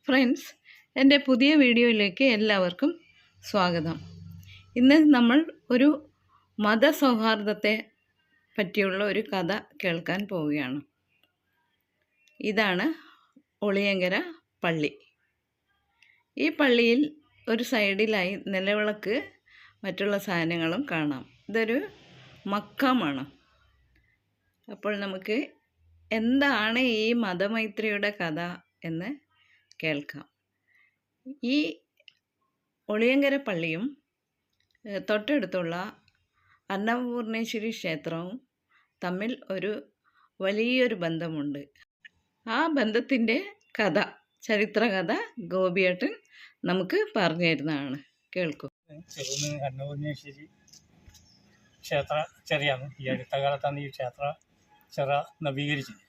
Friends, എൻ്റെ പുതിയ വീഡിയോയിലേക്ക് എല്ലാവർക്കും സ്വാഗതം. ഇന്ന് നമ്മൾ ഒരു മതസൗഹാർദ്ദത്തെ പറ്റിയുള്ള ഒരു കഥ കേൾക്കാൻ പോവുകയാണ്. ഇതാണ് ഒളിയങ്കര പള്ളി. ഈ പള്ളിയിൽ ഒരു സൈഡിലായി നിലവിളക്ക് മറ്റുള്ള സാധനങ്ങളും കാണാം. ഇതൊരു മക്കാമാണ്. അപ്പോൾ നമുക്ക് എന്താണ് ഈ മതമൈത്രിയുടെ കഥ എന്ന് കേൾക്കാം. ഈ ഒളിയങ്കര പള്ളിയും തൊട്ടടുത്തുള്ള അന്നപൂർണേശ്വരി ക്ഷേത്രവും തമ്മിൽ ഒരു വലിയൊരു ബന്ധമുണ്ട്. ആ ബന്ധത്തിൻ്റെ കഥ, ചരിത്രകഥ ഗോപിയേട്ടൻ നമുക്ക് പറഞ്ഞു തരുന്നതാണ്. കേൾക്കൂ. അന്നപൂർണേശ്വരി ക്ഷേത്ര ചെറിയാണ്. ഈ അടുത്ത കാലത്താണ് ഈ ക്ഷേത്ര നവീകരിച്ചത്.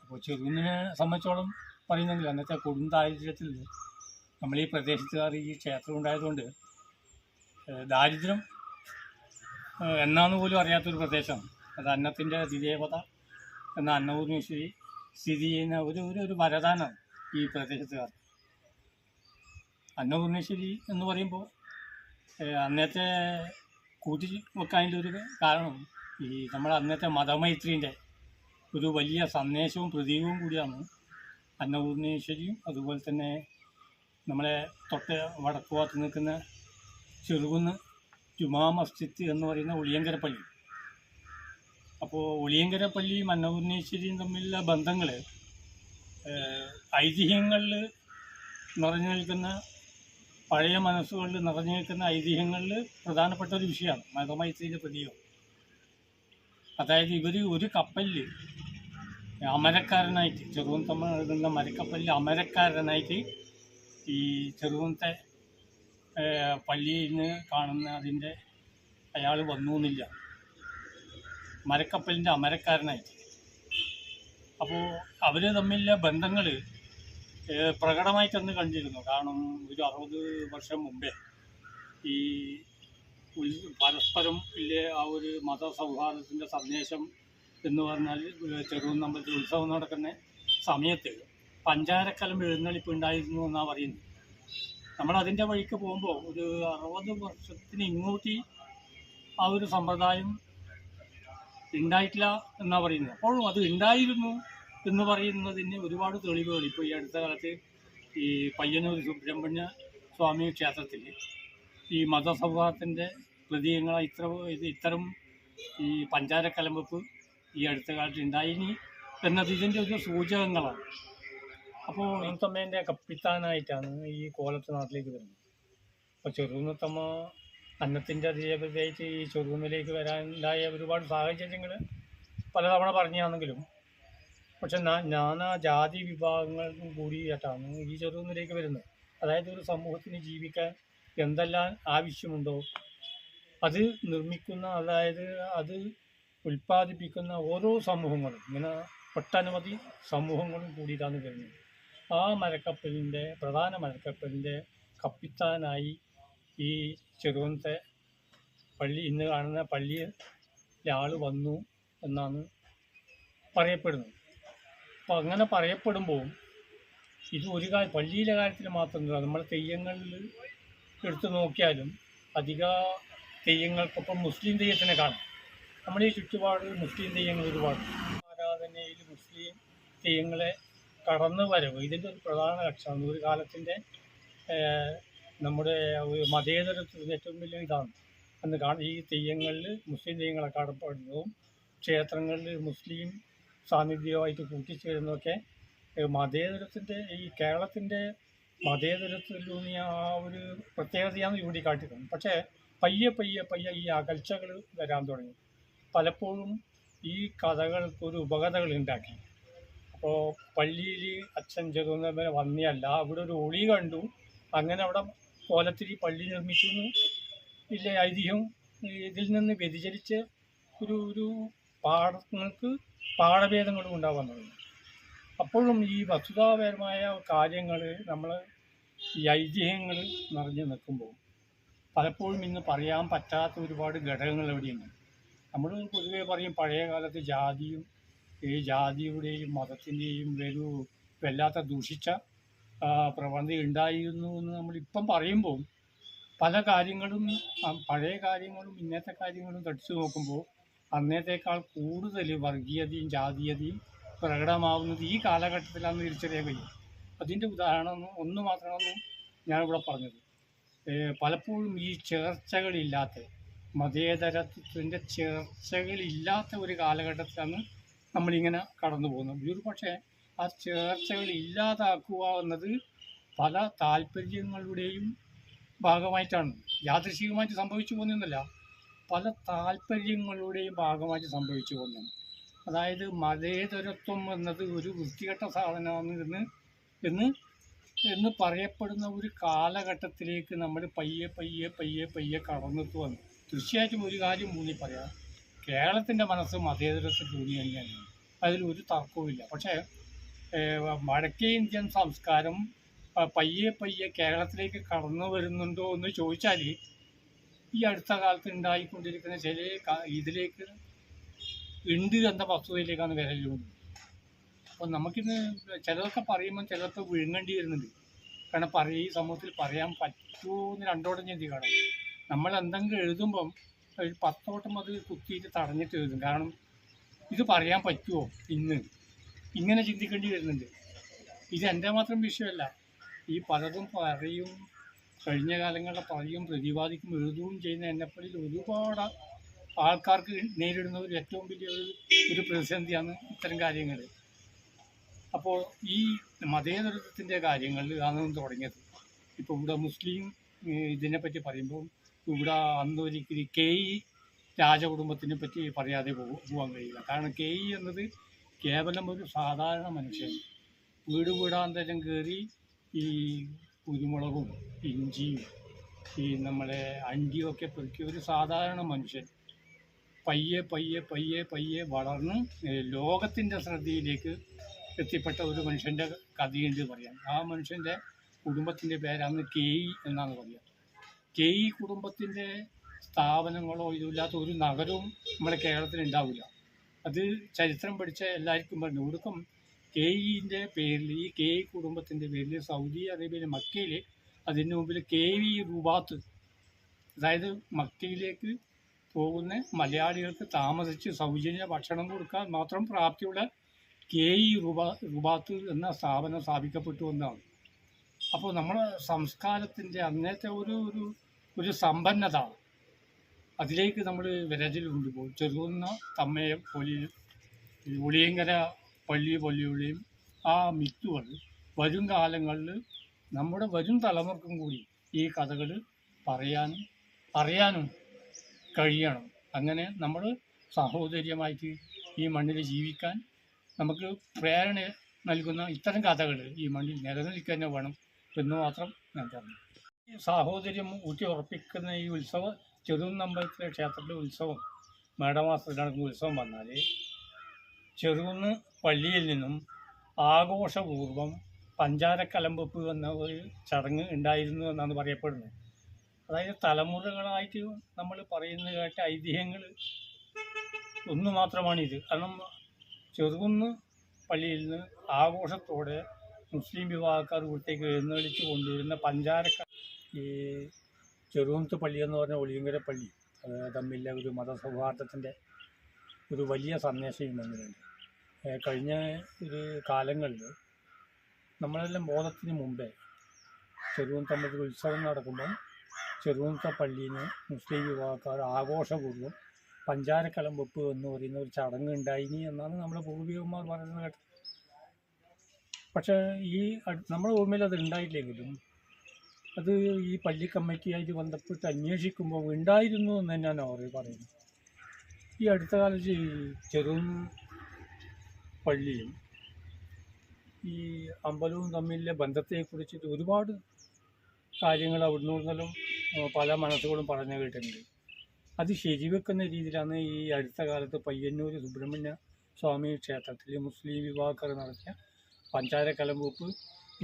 അപ്പോൾ ചെറുകുന്നിനെ സംബന്ധിച്ചോളം പറയുന്നെങ്കിൽ അന്നത്തെ കൊടും ദാരിദ്ര്യത്തിൽ നമ്മൾ ഈ പ്രദേശത്തുകാർ ഈ ക്ഷേത്രം ഉണ്ടായതുകൊണ്ട് ദാരിദ്ര്യം എന്നാന്ന് പോലും അറിയാത്തൊരു പ്രദേശമാണ്. അത് അന്നത്തിൻ്റെ അതിദേവത എന്ന അന്നപൂർണേശ്വരി സ്ഥിതി ചെയ്യുന്ന ഒരു വരദാനമാണ് ഈ പ്രദേശത്തുകാർ. അന്നപൂർണേശ്വരി എന്ന് പറയുമ്പോൾ അന്നത്തെ കൂട്ടി വെക്കാനുള്ള ഒരു കാരണം ഈ നമ്മുടെ അന്നത്തെ മതമൈത്രീൻ്റെ ഒരു വലിയ സന്ദേശവും പ്രതീകവും കൂടിയാണ് അന്നപൂർണേശ്വരിയും. അതുപോലെ തന്നെ നമ്മളെ തൊട്ട് വടക്ക് ഭാഗത്ത് നിൽക്കുന്ന ചെറുകുന്ന് ജുമാ മസ്ജിദ് എന്ന് പറയുന്ന ഒളിയങ്കര പള്ളി. അപ്പോൾ ഒളിയങ്കര പള്ളിയും അന്നപൂർണേശ്വരിയും തമ്മിലുള്ള ബന്ധങ്ങൾ ഐതിഹ്യങ്ങളിൽ നിറഞ്ഞു നിൽക്കുന്ന, പഴയ മനസ്സുകളിൽ നിറഞ്ഞു നിൽക്കുന്ന ഐതിഹ്യങ്ങളിൽ പ്രധാനപ്പെട്ട ഒരു വിഷയമാണ് മതമൈത്രിയുടെ പ്രതീകം. അതായത് ഇവർ ഒരു കപ്പലിൽ അമരക്കാരനായിട്ട്, ചെറുകുന്നത്തമ്മ എഴുതുന്ന മരക്കപ്പലിൽ അമരക്കാരനായിട്ട് ഈ ചെറുകുന്നത്തെ പള്ളിയിൽ നിന്ന് കാണുന്ന അതിൻ്റെ അയാൾ വന്നു എന്നില്ല, മരക്കപ്പലിൻ്റെ അമരക്കാരനായിട്ട്. അപ്പോൾ അവർ തമ്മിലുള്ള ബന്ധങ്ങൾ പ്രകടമായിട്ടൊന്ന് കണ്ടിരുന്നു. കാരണം ഒരു 60 വർഷം മുമ്പേ ഈ പരസ്പരം ഇല്ലേ ആ ഒരു മതസൗഹാർദ്ദത്തിൻ്റെ സന്ദേശം എന്ന് പറഞ്ഞാൽ ചെറുകുന്നമ്പലത്തിൽ ഉത്സവം നടക്കുന്ന സമയത്ത് പഞ്ചാരക്കലം എഴുന്നള്ളിപ്പ് ഉണ്ടായിരുന്നു എന്നാണ് പറയുന്നത്. നമ്മളതിൻ്റെ വഴിക്ക് പോകുമ്പോൾ ഒരു 60 വർഷത്തിന് ഇങ്ങോട്ട് ആ ഒരു സമ്പ്രദായം ഉണ്ടായിട്ടില്ല എന്നാണ് പറയുന്നത്. അപ്പോഴും അത് ഉണ്ടായിരുന്നു എന്ന് പറയുന്നതിന് ഒരുപാട് തെളിവുകൾ ഇപ്പോൾ ഈ അടുത്ത കാലത്ത് ഈ പയ്യന്നൂർ സുബ്രഹ്മണ്യ സ്വാമി ക്ഷേത്രത്തിൽ ഈ മതസൗഹാർദ്ദത്തിൻ്റെ പ്രതീകങ്ങൾ ഇത്തരം ഈ പഞ്ചാരക്കലമ്പ് ഈ അടുത്ത കാലത്ത് ഉണ്ടായിനി എന്നത് ഇതിൻ്റെ ഒരു സൂചകങ്ങളാണ്. അപ്പോൾ ചെറുകുന്നത്തമ്മേൻ്റെ കപ്പിത്താനായിട്ടാണ് ഈ കോലത്ത് നാട്ടിലേക്ക് വരുന്നത്. അപ്പോൾ ചെറുകുന്നത്തമ്മ അന്നത്തിൻ്റെ അതിദേവതയായിട്ട് ഈ ചെറുകുന്നിലേക്ക് വരാനുണ്ടായ ഒരുപാട് സാഹചര്യങ്ങൾ പലതവണ പറഞ്ഞാണെങ്കിലും, പക്ഷെ നാനാ ജാതി വിഭാഗങ്ങൾക്കും കൂടിയിട്ടാണ് ഈ ചെറുകുന്നിലേക്ക് വരുന്നത്. അതായത് ഒരു സമൂഹത്തിന് ജീവിക്കാൻ എന്തെല്ലാം ആവശ്യമുണ്ടോ അത് നിർമ്മിക്കുന്ന, അതായത് അത് ഉൽപ്പാദിപ്പിക്കുന്ന ഓരോ സമൂഹങ്ങളും, ഇങ്ങനെ ഒട്ടനവധി സമൂഹങ്ങളും കൂടിയിട്ടാണ് വരുന്നത്. ആ മരക്കപ്പലിൻ്റെ, പ്രധാന മരക്കപ്പലിൻ്റെ കപ്പിത്താനായി ഈ ചെറുകുന്നത്തെ പള്ളി, ഇന്ന് കാണുന്ന പള്ളിയിലെ ആൾ വന്നു എന്നാണ് പറയപ്പെടുന്നത്. അപ്പോൾ അങ്ങനെ പറയപ്പെടുമ്പോൾ ഇത് ഒരു പള്ളിയിലെ കാര്യത്തിൽ മാത്രമല്ല, നമ്മൾ തെയ്യങ്ങളിൽ എടുത്തു നോക്കിയാലും അധിക തെയ്യങ്ങൾക്കൊപ്പം മുസ്ലിം തെയ്യത്തിനെ കാണാം. നമ്മുടെ ഈ ചുറ്റുപാട് മുസ്ലിം തെയ്യങ്ങൾ ഒരുപാട്. ആരാധനയിൽ മുസ്ലിം തെയ്യങ്ങളെ കടന്നു വരവ് ഇതിൻ്റെ ഒരു പ്രധാന ലക്ഷ്യമാണ്. ഒരു കാലത്തിൻ്റെ നമ്മുടെ ഒരു മതേതരത്വത്തിൻ്റെ ഏറ്റവും വലിയ ഇതാണ്. അന്ന് ഈ തെയ്യങ്ങളിൽ മുസ്ലിം തെയ്യങ്ങളെ കാണപ്പെടുന്നതും ക്ഷേത്രങ്ങളിൽ മുസ്ലിം സാന്നിധ്യമായിട്ട് കൂട്ടിച്ചേരുന്നതൊക്കെ മതേതരത്തിൻ്റെ, ഈ കേരളത്തിൻ്റെ മതേതരത്തിലൂന്നിയ ആ ഒരു പ്രത്യേകതയാണ് ഇവിടെ കാട്ടിക്കുന്നത്. പക്ഷേ പയ്യെ ഈ അകൽച്ചകൾ വരാൻ തുടങ്ങി. പലപ്പോഴും ഈ കഥകൾക്കൊരു ഉപകഥകൾ ഉണ്ടാക്കി. അപ്പോൾ പള്ളിയിൽ അച്ഛൻ ചെറുകുന്നമ്മ വന്നിയല്ല, അവിടെ ഒരു ഒളി കണ്ടു, അങ്ങനെ അവിടെ കോലത്തിൽ പള്ളി നിർമ്മിച്ചു ഇല്ല ഐതിഹ്യം. ഇതിൽ നിന്ന് വ്യതിചലിച്ച് ഒരു പാഠഭേദങ്ങളും ഉണ്ടാവാൻ തുടങ്ങി. അപ്പോഴും ഈ വസ്തുതാപരമായ കാര്യങ്ങൾ, നമ്മൾ ഈ ഐതിഹ്യങ്ങൾ നിറഞ്ഞു നിൽക്കുമ്പോൾ പലപ്പോഴും ഇന്ന് പറയാൻ പറ്റാത്ത ഒരുപാട് ഘടകങ്ങൾ എവിടെയുണ്ട്. നമ്മൾ പൊതുവെ പറയും പഴയ കാലത്ത് ജാതിയും ഈ ജാതിയുടെയും മതത്തിൻ്റെയും ഒരു വല്ലാത്ത ദൂഷിച്ച പ്രവണത ഉണ്ടായിരുന്നു എന്ന് നമ്മളിപ്പം പറയുമ്പോൾ പല കാര്യങ്ങളും പഴയ കാര്യങ്ങളും ഇന്നത്തെ കാര്യങ്ങളും തടിച്ചു നോക്കുമ്പോൾ അന്നത്തേക്കാൾ കൂടുതൽ വർഗീയതയും ജാതീയതയും പ്രകടമാവുന്നത് ഈ കാലഘട്ടത്തിലാണെന്ന് തിരിച്ചറിയാൻ കഴിയും. അതിൻ്റെ ഉദാഹരണം ഒന്ന് മാത്രമാണ് ഞാനിവിടെ പറഞ്ഞത്. പലപ്പോഴും ഈ ചേർച്ചകളില്ലാത്ത മതേതരത്വത്തിൻ്റെ ചേർച്ചകളില്ലാത്ത ഒരു കാലഘട്ടത്തിലാണ് നമ്മളിങ്ങനെ കടന്നു പോകുന്നത്. ഒരു പക്ഷേ ആ ചേർച്ചകൾ ഇല്ലാതാക്കുക എന്നത് പല താല്പര്യങ്ങളുടെയും ഭാഗമായിട്ടാണ്, യാദൃശികമായിട്ട് സംഭവിച്ചു പോകുന്നതല്ല, പല താല്പര്യങ്ങളുടെയും ഭാഗമായിട്ട് സംഭവിച്ചു പോകുന്നതാണ്. അതായത് മതേതരത്വം എന്നത് ഒരു വൃത്തികെട്ട സാധനമാണ് എന്ന് പറയപ്പെടുന്ന ഒരു കാലഘട്ടത്തിലേക്ക് നമ്മൾ പയ്യെ കടന്നെത്തുവാണ്. തീർച്ചയായിട്ടും ഒരു കാര്യം ഊന്നി പറയാം, കേരളത്തിൻ്റെ മനസ്സ് മതേതരത്വത്തിൽ ഊന്നി തന്നെയാണ്, അതിലൊരു തർക്കവുമില്ല. പക്ഷേ വടക്കേ ഇന്ത്യൻ സംസ്കാരം പയ്യെ കേരളത്തിലേക്ക് കടന്നു വരുന്നുണ്ടോ എന്ന് ചോദിച്ചാൽ ഈ അടുത്ത കാലത്ത് ഉണ്ടായിക്കൊണ്ടിരിക്കുന്ന ചില ഇതിലേക്ക് ഉണ്ട് എന്ന വസ്തുതയിലേക്കാണ് വിരലുകൊണ്ട്. അപ്പോൾ നമുക്കിന്ന് ചിലതൊക്കെ പറയുമ്പം ചിലതൊക്കെ വിഴുങ്ങേണ്ടി വരുന്നുണ്ട്. കാരണം ഈ സമൂഹത്തിൽ പറയാൻ പറ്റുമോ എന്ന് രണ്ടോട്ടം ചിന്തി കാണും. നമ്മൾ എന്തെങ്കിലും എഴുതുമ്പം ഒരു 10 വട്ടം അത് കുത്തിയിട്ട് തടഞ്ഞിട്ട് എഴുതും. കാരണം ഇത് പറയാൻ പറ്റുമോ ഇങ്ങനെ ചിന്തിക്കേണ്ടി വരുന്നുണ്ട്. ഇത് എൻ്റെ മാത്രം വിഷയമല്ല, ഈ പലതും പറയും, കഴിഞ്ഞ കാലങ്ങളിലെ പറയും, പ്രതിപാദിക്കും, എഴുതുകയും ചെയ്യുന്ന എന്നെപ്പറ്റിൽ ഒരുപാട് ആൾക്കാർക്ക് നേരിടുന്ന ഒരു ഏറ്റവും വലിയ ഒരു പ്രതിസന്ധിയാണ് ഇത്തരം കാര്യങ്ങൾ. അപ്പോൾ ഈ മതേതരത്വത്തിൻ്റെ കാര്യങ്ങളിൽ ആണ് തുടങ്ങിയത്. ഇപ്പോൾ ഇവിടെ മുസ്ലിം ഇതിനെപ്പറ്റി പറയുമ്പോൾ ഇവിടെ അന്നൊരിക്കലും KE രാജകുടുംബത്തിനെ പറ്റി പറയാതെ പോകാൻ കഴിയില്ല. കാരണം KE എന്നത് കേവലം ഒരു സാധാരണ മനുഷ്യൻ, വീടാന്തരം കയറി ഈ കുരുമുളകും ഇഞ്ചിയും ഈ നമ്മളെ അണ്ടിയൊക്കെ പെറുക്കിയ ഒരു സാധാരണ മനുഷ്യൻ പയ്യെ വളർന്ന് ലോകത്തിൻ്റെ ശ്രദ്ധയിലേക്ക് എത്തിപ്പെട്ട ഒരു മനുഷ്യൻ്റെ കഥയുണ്ട് പറയാം. ആ മനുഷ്യൻ്റെ കുടുംബത്തിൻ്റെ പേരാണ് KE എന്നാണ് പറയുക. KE കുടുംബത്തിൻ്റെ സ്ഥാപനങ്ങളോ ഇതില്ലാത്ത ഒരു നഗരവും നമ്മുടെ കേരളത്തിൽ ഉണ്ടാവില്ല. അത് ചരിത്രം പഠിച്ച എല്ലാവർക്കും പറഞ്ഞു. ഒടുക്കം KEൻ്റെ പേരിൽ, ഈ KE കുടുംബത്തിൻ്റെ പേരിൽ സൗദി അറേബ്യയിലെ മക്കയിൽ അതിന് മുമ്പിൽ KE റുബാത്ത്, അതായത് മക്കയിലേക്ക് പോകുന്ന മലയാളികൾക്ക് താമസിച്ച് സൗജന്യ ഭക്ഷണം കൊടുക്കാൻ മാത്രം പ്രാപ്തിയുള്ള KE റുബാത്ത് എന്ന സ്ഥാപനം സ്ഥാപിക്കപ്പെട്ടു എന്നാണ്. അപ്പോൾ നമ്മുടെ സംസ്കാരത്തിൻ്റെ അന്നത്തെ ഒരു സമ്പന്നത അതിലേക്ക് നമ്മൾ വിരജിൽ കൊണ്ടുപോകും. ചെറുകുന്ന തമ്മയം ഒളിയങ്കര പള്ളിയുടെയും ആ മിത്തുകൾ വരും കാലങ്ങളിൽ നമ്മുടെ വരും തലമുറക്കും കൂടി ഈ കഥകൾ അറിയാനും കഴിയണം. അങ്ങനെ നമ്മൾ സഹോദര്യമായിട്ട് ഈ മണ്ണിൽ ജീവിക്കാൻ നമുക്ക് പ്രേരണ നൽകുന്ന ഇത്തരം കഥകൾ ഈ മണ്ണിൽ നിലനിൽക്കുക തന്നെ വേണം എന്ന് മാത്രം ഞാൻ പറഞ്ഞു. ഈ സാഹോദര്യം ഊട്ടി ഉറപ്പിക്കുന്ന ഈ ഉത്സവം, ചെറുകുന്നമ്പലത്തിലെ ക്ഷേത്രത്തിലെ ഉത്സവം, മേടമാസത്തിൽ നടക്കുന്ന ഉത്സവം വന്നാൽ ചെറുകുന്ന് പള്ളിയിൽ നിന്നും ആഘോഷപൂർവം പഞ്ചാരക്കലമ്പെപ്പ് എന്ന ഒരു ചടങ്ങ് ഉണ്ടായിരുന്നു എന്നാണ് പറയപ്പെടുന്നത്. അതായത് തലമുറകളായിട്ട് നമ്മൾ പറയുന്നത് കേട്ട ഐതിഹ്യങ്ങൾ ഒന്ന് മാത്രമാണിത്. കാരണം ചെറുകുന്ന് പള്ളിയിൽ നിന്ന് ആഘോഷത്തോടെ മുസ്ലിം വിഭാഗക്കാർ ഇവിടത്തേക്ക് എഴുന്നള്ളിച്ച് കൊണ്ടുവരുന്ന ഈ ചെറുകുന്നത്ത് പള്ളി എന്ന് പറഞ്ഞ ഒളിയങ്കര പള്ളി, അത് തമ്മിലെ ഒരു മതസൗഹാർദ്ദത്തിൻ്റെ ഒരു വലിയ സന്ദേശം വന്നിട്ടുണ്ട്. കഴിഞ്ഞ ഒരു കാലങ്ങളിൽ നമ്മളെല്ലാം ബോധത്തിന് മുമ്പേ ചെറുകുന്നത്ത് അമ്പലത്തിൽ ഉത്സവം നടക്കുമ്പോൾ ചെറുകുന്നത്തെ പള്ളിയിൽ നിന്ന് മുസ്ലിം വിഭാഗക്കാർ ആഘോഷപൂർവ്വം പഞ്ചാരക്കലമ്പെപ്പ് എന്ന് പറയുന്ന ഒരു ചടങ്ങ് ഉണ്ടായിനി എന്നാണ് നമ്മുടെ പൂർവികന്മാർ പറയുന്നത് കേട്ടത്. പക്ഷേ നമ്മുടെ ഓർമ്മയിൽ അത് ഉണ്ടായില്ലെങ്കിലും അത് ഈ പള്ളി കമ്മിറ്റിയായിട്ട് ബന്ധപ്പെട്ട് അന്വേഷിക്കുമ്പോൾ ഉണ്ടായിരുന്നു എന്ന് തന്നെയാണ് അവർ പറയുന്നത്. ഈ അടുത്ത കാലത്ത് പള്ളിയും ഈ അമ്പലവും തമ്മിലെ ബന്ധത്തെക്കുറിച്ചിട്ട് ഒരുപാട് കാര്യങ്ങൾ അവിടുന്ന് ഇവിടുന്നെല്ലാം പല മനസ്സുകളും പറഞ്ഞു കേട്ടിട്ടുണ്ട്. അത് ശരിവെക്കുന്ന രീതിയിലാണ് ഈ അടുത്ത കാലത്ത് പയ്യന്നൂർ സുബ്രഹ്മണ്യ സ്വാമി ക്ഷേത്രത്തിൽ മുസ്ലിം വിഭാഗക്കാർ നടത്തിയ പഞ്ചാരക്കലമ്പെപ്പ്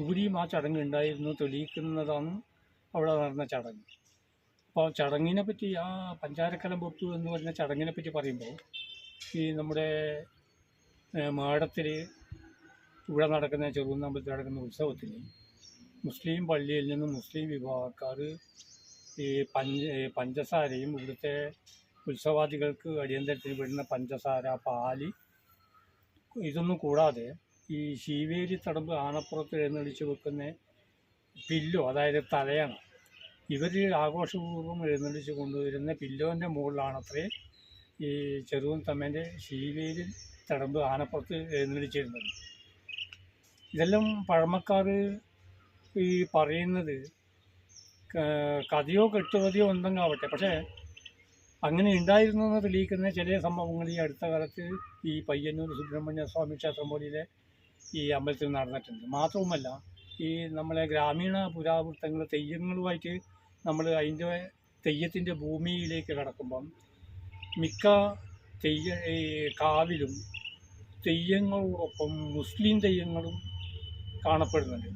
ഇവിടെയും ആ ചടങ്ങ് ഉണ്ടായിരുന്നു തെളിയിക്കുന്നതാണ് അവിടെ നടന്ന ചടങ്ങ്. അപ്പോൾ ചടങ്ങിനെ പറ്റി, ആ പഞ്ചാരക്കലമ്പെപ്പ് എന്ന് പറയുന്ന ചടങ്ങിനെ പറ്റി പറയുമ്പോൾ ഈ നമ്മുടെ മാടത്തിൽ ഇവിടെ നടക്കുന്ന ചെറുകുന്നമ്പലത്തിൽ നടക്കുന്ന ഉത്സവത്തിന് മുസ്ലിം പള്ളിയിൽ നിന്ന് മുസ്ലിം വിഭാഗക്കാർ ഈ പഞ്ചസാരയും ഇവിടുത്തെ ഉത്സവാദികൾക്ക് അടിയന്തരത്തിന് വിടുന്ന പഞ്ചസാര, പാല്, ഇതൊന്നും കൂടാതെ ഈ ശീവേലി തടമ്പ് ആനപ്പുറത്ത് എഴുന്നള്ളിച്ച് വെക്കുന്ന പില്ലോ, അതായത് തലയണ, ഇവർ ആഘോഷപൂർവ്വം എഴുന്നള്ളിച്ച് കൊണ്ടുവരുന്ന പില്ലോൻ്റെ മുകളിലാണത്രേ ഈ ചെറുകുന്ന് തമ്മേൻ്റെ ശീവേലി തടമ്പ് ആനപ്പുറത്ത് എഴുന്നള്ളിച്ചിരുന്നത്. ഇതെല്ലാം പഴമക്കാർ ഈ പറയുന്നത് കഥയോ കെട്ടുകഥയോ എന്തെങ്കിലും ആവട്ടെ, പക്ഷേ അങ്ങനെ ഉണ്ടായിരുന്നു എന്ന് തെളിയിക്കുന്ന ചില സംഭവങ്ങൾ ഈ അടുത്ത കാലത്ത് ഈ പയ്യന്നൂർ സുബ്രഹ്മണ്യ സ്വാമി ക്ഷേത്രം പോലെയിലെ ഈ അമ്പലത്തിൽ നടന്നിട്ടുണ്ട്. മാത്രവുമല്ല, ഈ നമ്മളെ ഗ്രാമീണ പുരാവൃത്തങ്ങൾ തെയ്യങ്ങളുമായിട്ട് നമ്മൾ അതിൻ്റെ തെയ്യത്തിൻ്റെ ഭൂമിയിലേക്ക് കടക്കുമ്പം മിക്ക ഈ കാവിലും തെയ്യങ്ങളോടൊപ്പം മുസ്ലിം തെയ്യങ്ങളും കാണപ്പെടുന്നുണ്ട്.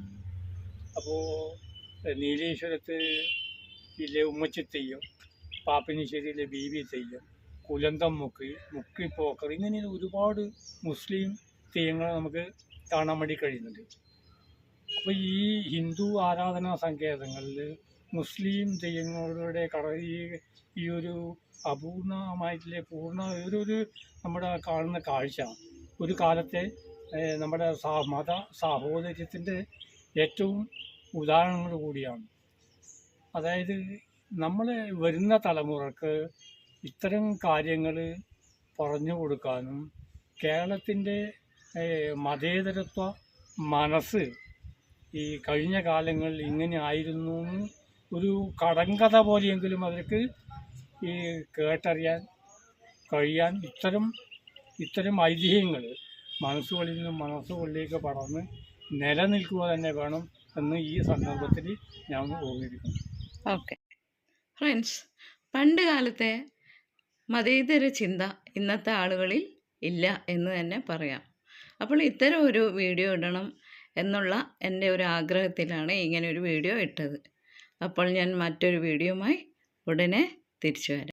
അപ്പോൾ നീലേശ്വരത്ത് ഇല്ലേ ഉമ്മച്ചി തെയ്യം, പാപ്പിനിശ്ശേരിയിലെ ബീവി തെയ്യം, കുലന്തം മുക്കി പോക്കർ, ഇങ്ങനെ ഒരുപാട് മുസ്ലിം തെയ്യങ്ങൾ നമുക്ക് കാണാൻ വേണ്ടി കഴിയുന്നുണ്ട്. അപ്പോൾ ഈ ഹിന്ദു ആരാധനാ സങ്കേതങ്ങളിൽ മുസ്ലിം തെയ്യങ്ങളുടെ ഈ ഒരു അപൂർണമായിട്ടുള്ള ഒരു നമ്മുടെ കാണുന്ന കാഴ്ച ഒരു കാലത്തെ നമ്മുടെ മത സാഹോദര്യത്തിൻ്റെ ഏറ്റവും ഉദാഹരണങ്ങൾ കൂടിയാണ്. അതായത് നമ്മൾ വരുന്ന തലമുറക്ക് ഇത്തരം കാര്യങ്ങൾ പറഞ്ഞു കൊടുക്കാനും കേരളത്തിൻ്റെ മതേതരത്വ മനസ്സ് ഈ കഴിഞ്ഞ കാലങ്ങളിൽ ഇങ്ങനെ ആയിരുന്നു ഒരു കടങ്കഥ പോലെയെങ്കിലും അവർക്ക് ഈ കേട്ടറിയാൻ കഴിയാൻ ഇത്തരം ഐതിഹ്യങ്ങൾ മനസ്സുകളിൽ നിന്നും മനസ്സുകളിലേക്ക് പടർന്ന് നിലനിൽക്കുക തന്നെ വേണം എന്ന് ഈ സന്ദർഭത്തിൽ ഞാൻ ഓർമ്മിപ്പിക്കുന്നു. ഓക്കെ ഫ്രണ്ട്സ്, പണ്ട് കാലത്തെ മതേതര ചിന്ത ഇന്നത്തെ ആളുകളിൽ ഇല്ല എന്ന് തന്നെ പറയാം. അപ്പോൾ ഇത്തരം ഒരു വീഡിയോ ഇടണം എന്നുള്ള എൻ്റെ ഒരു ആഗ്രഹത്തിലാണ് ഇങ്ങനെ ഒരു വീഡിയോ ഇട്ടത്. അപ്പോൾ ഞാൻ മറ്റൊരു വീഡിയോയുമായി ഉടനെ തിരിച്ചു വരാം.